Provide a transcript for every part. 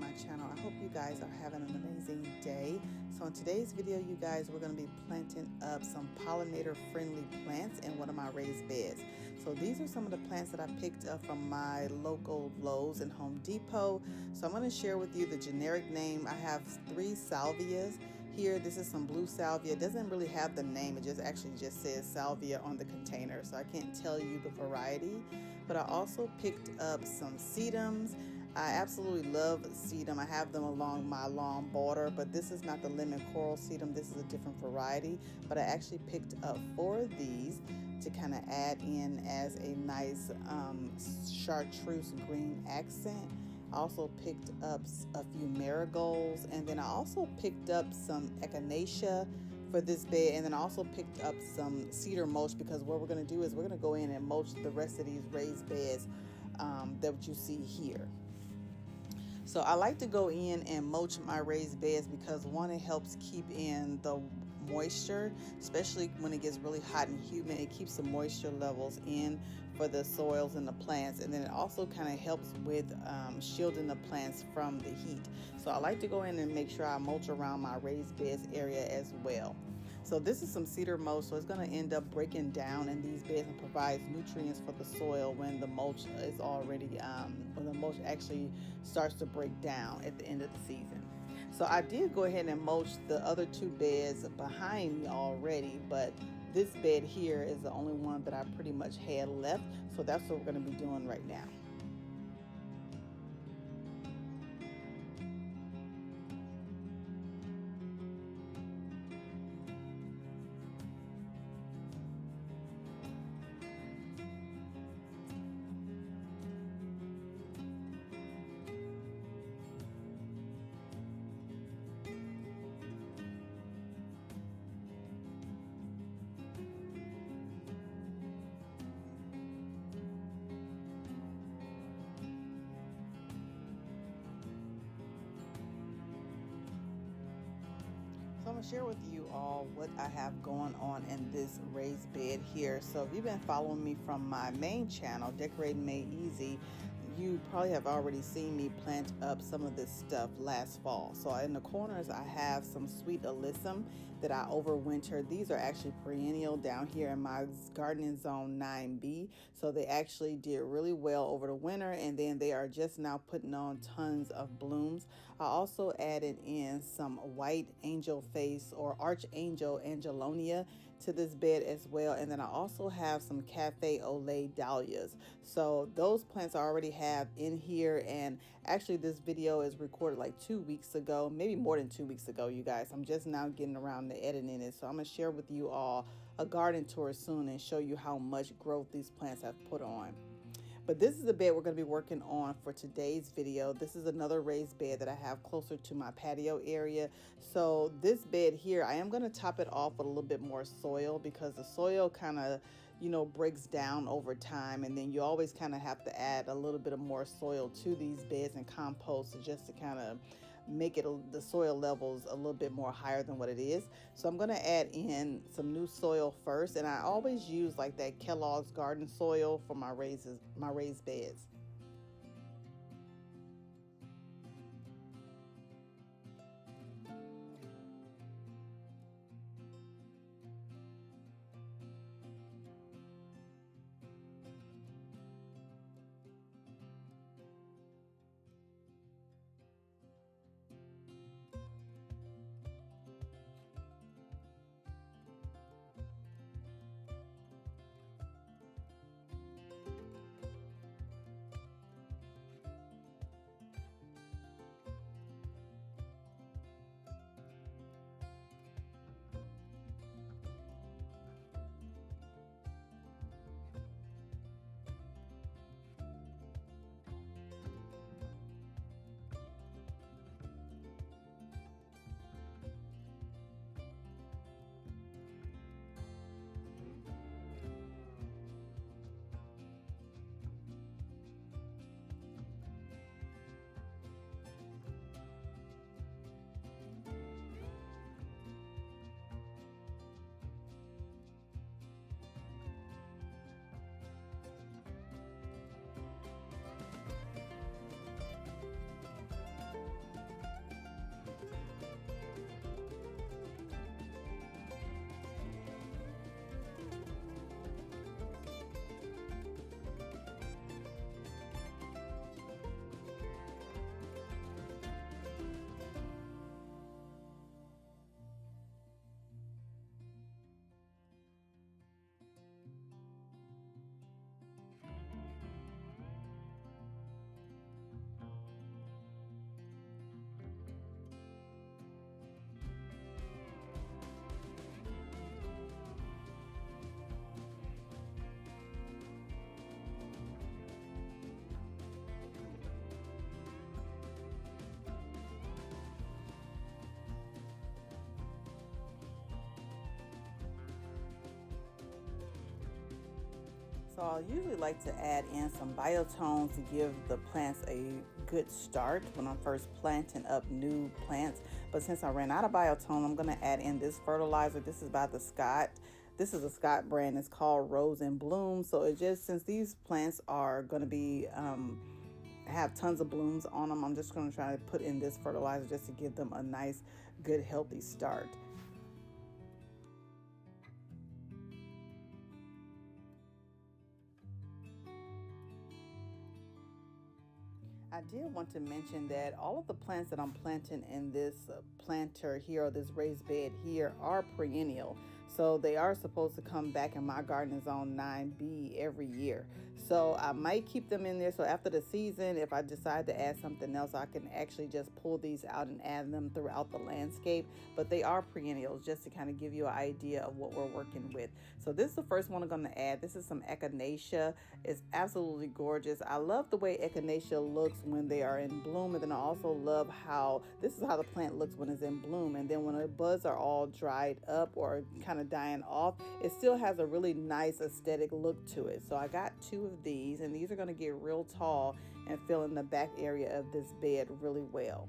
my channel. I hope you guys are having an amazing day. So in today's video, you guys, we're going to be planting up some pollinator friendly plants in one of my raised beds. So these are some of the plants that I picked up from my local Lowe's and Home Depot. So I'm going to share with you the generic name. I have 3 salvias here. This is some blue salvia. It doesn't really have the name. It just actually just says salvia on the container. So I can't tell you the variety. But I also picked up some sedums. I absolutely love sedum. I have them along my lawn border, but this is not the lemon coral sedum. This is a different variety. But I actually picked up 4 of these to kind of add in as a nice chartreuse green accent. I also picked up a few marigolds, and then I also picked up some echinacea for this bed, and then I also picked up some cedar mulch, because what we're going to do is we're going to go in and mulch the rest of these raised beds that you see here. So I like to go in and mulch my raised beds because, one, it helps keep in the moisture, especially when it gets really hot and humid. It keeps the moisture levels in for the soils and the plants, and then it also kind of helps with shielding the plants from the heat. So I like to go in and make sure I mulch around my raised beds area as well. So this is some cedar mulch, so it's going to end up breaking down in these beds and provides nutrients for the soil when the mulch is already, when the mulch actually starts to break down at the end of the season. So I did go ahead and mulch the other 2 beds behind me already, but this bed here is the only one that I pretty much had left. So that's what we're going to be doing right now. So I'm going to share with you all what I have going on in this raised bed here. So if you've been following me from my main channel, Decorating Made Easy, you probably have already seen me plant up some of this stuff last fall. So in the corners, I have some sweet alyssum that I overwintered. These are actually perennial down here in my gardening zone 9B. So they actually did really well over the winter, and then they are just now putting on tons of blooms. I also added in some white angel face or archangel angelonia to this bed as well, and then I also have some cafe au lait dahlias. So those plants I already have in here, and actually this video is recorded like 2 weeks ago, maybe more than 2 weeks ago, you guys. I'm just now getting around to editing it, so I'm gonna share with you all a garden tour soon and show you how much growth these plants have put on. But this is the bed we're going to be working on for today's video. This is another raised bed that I have closer to my patio area. So this bed here, I am going to top it off with a little bit more soil, because the soil kind of, breaks down over time. And then you always kind of have to add a little bit of more soil to these beds and compost just to kind of make it the soil levels a little bit more higher than what it is. So I'm going to add in some new soil first, and I always use like that Kellogg's garden soil for my raised beds. So I usually like to add in some biotones to give the plants a good start when I'm first planting up new plants. But since I ran out of biotone, I'm going to add in this fertilizer. This is by the Scott. This is a Scott brand. It's called Rose and Bloom. So it just, since these plants are going to be have tons of blooms on them, I'm just going to try to put in this fertilizer just to give them a nice, good, healthy start. I did want to mention that all of the plants that I'm planting in this planter here, or this raised bed here, are perennial. So they are supposed to come back in my garden zone 9B every year. So I might keep them in there. So after the season, if I decide to add something else, I can actually just pull these out and add them throughout the landscape. But they are perennials, just to kind of give you an idea of what we're working with. So this is the first one I'm going to add. This is some Echinacea. It's absolutely gorgeous. I love the way Echinacea looks when they are in bloom, and then I also love how this is how the plant looks when it's in bloom, and then when the buds are all dried up or kind of dying off, it still has a really nice aesthetic look to it. So I got 2 of these, and these are going to get real tall and fill in the back area of this bed really well.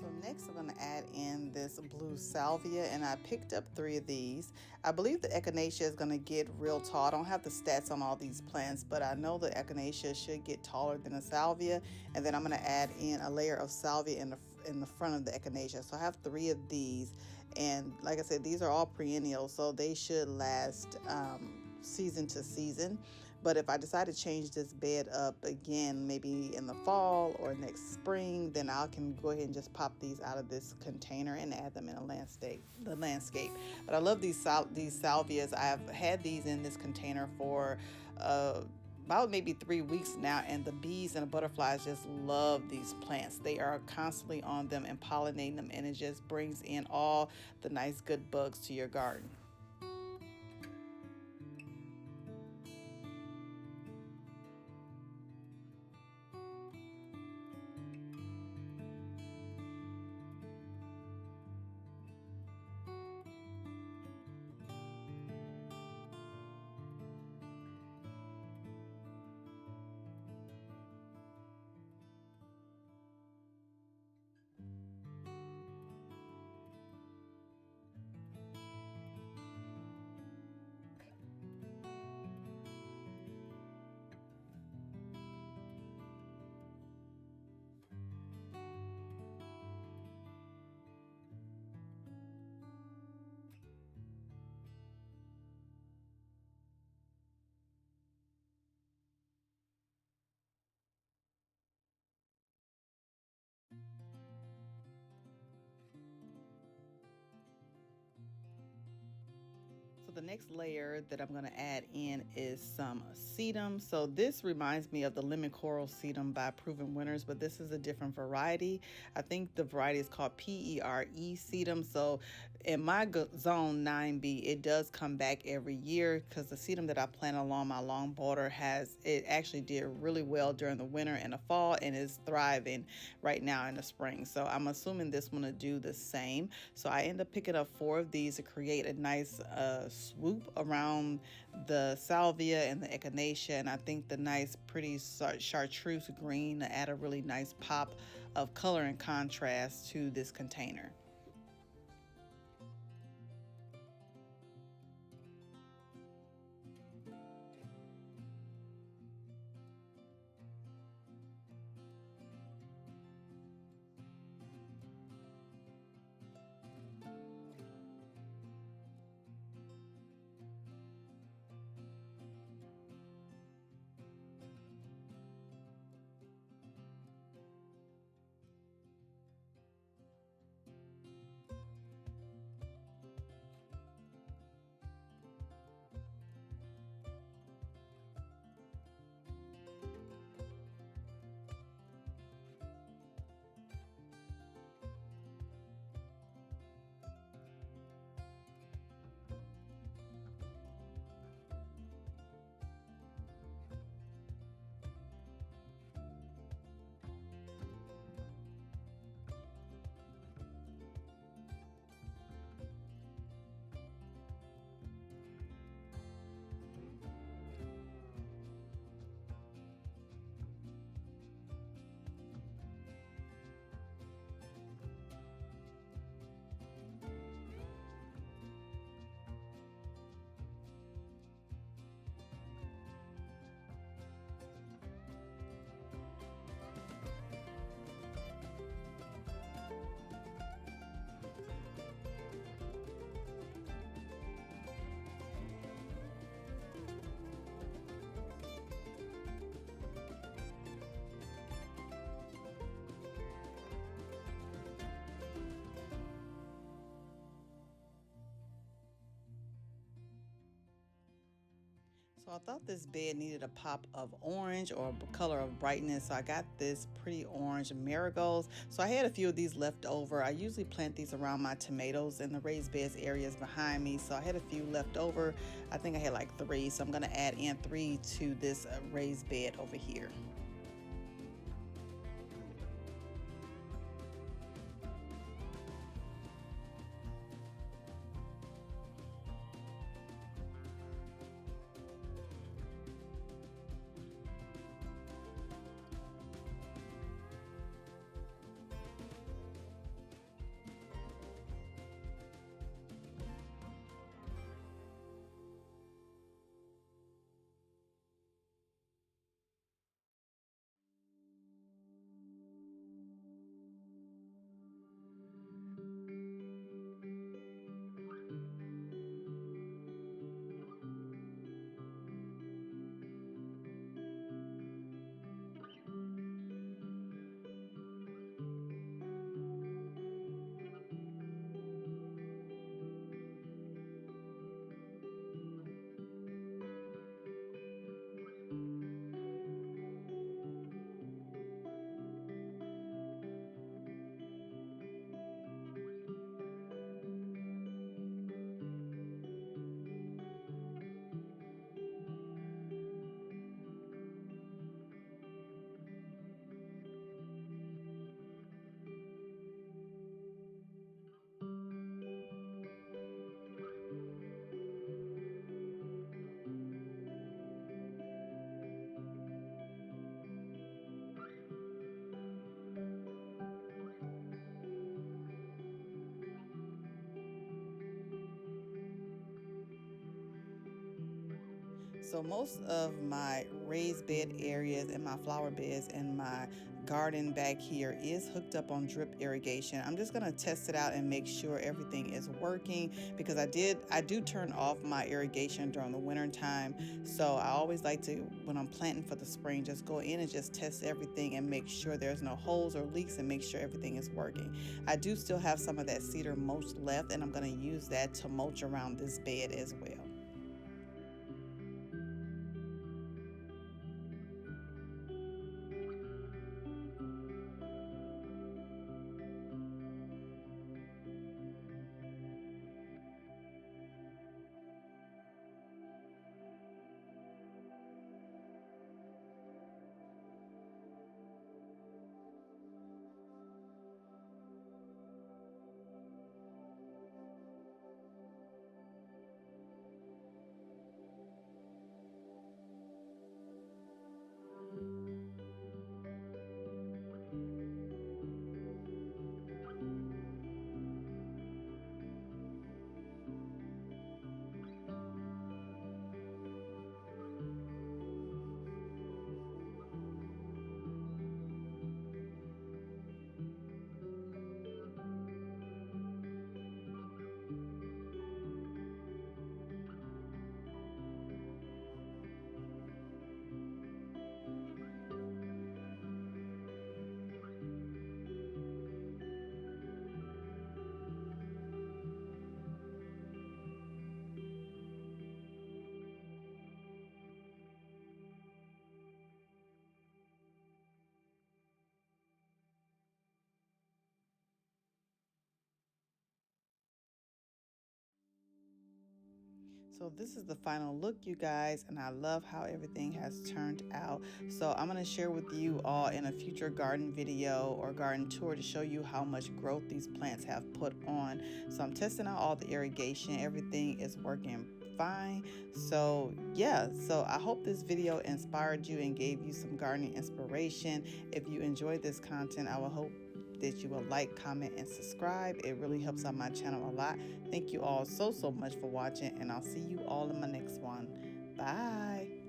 So next I'm going to add in this blue salvia, and I picked up 3 of these. I believe the echinacea is going to get real tall. I don't have the stats on all these plants, but I know the echinacea should get taller than the salvia. And then I'm going to add in a layer of salvia in the front of the echinacea. So I have 3 of these, and like I said, these are all perennials, so they should last season to season. But if I decide to change this bed up again, maybe in the fall or next spring, then I can go ahead and just pop these out of this container and add them in the landscape. But I love these salvias. I've had these in this container for about maybe 3 weeks now, and the bees and the butterflies just love these plants. They are constantly on them and pollinating them, and it just brings in all the nice good bugs to your garden. So the next layer that I'm going to add in is some sedum. So this reminds me of the lemon coral sedum by Proven Winners, but this is a different variety. I think the variety is called PERE sedum. So in my zone 9B, it does come back every year because the sedum that I plant along my long border it actually did really well during the winter and the fall, and is thriving right now in the spring. So I'm assuming this one will do the same. So I end up picking up 4 of these to create a nice swoop around the salvia and the echinacea, and I think the nice pretty chartreuse green to add a really nice pop of color and contrast to this container. So I thought this bed needed a pop of orange or a color of brightness. So I got this pretty orange marigolds. So I had a few of these left over. I usually plant these around my tomatoes in the raised beds areas behind me. So I had a few left over. I think I had like 3. So I'm going to add in 3 to this raised bed over here. So most of my raised bed areas and my flower beds and my garden back here is hooked up on drip irrigation. I'm just going to test it out and make sure everything is working, because I do turn off my irrigation during the winter time. So I always like to, when I'm planting for the spring, just go in and just test everything and make sure there's no holes or leaks and make sure everything is working. I do still have some of that cedar mulch left, and I'm going to use that to mulch around this bed as well. So this is the final look, you guys, and I love how everything has turned out. So I'm going to share with you all in a future garden video or garden tour to show you how much growth these plants have put on. So I'm testing out all the irrigation. Everything is working fine. So yeah, so I hope this video inspired you and gave you some gardening inspiration. If you enjoyed this content, I will hope that you will like, comment, and subscribe. It really helps out my channel a lot. Thank you all so much for watching, and I'll see you all in my next one. Bye.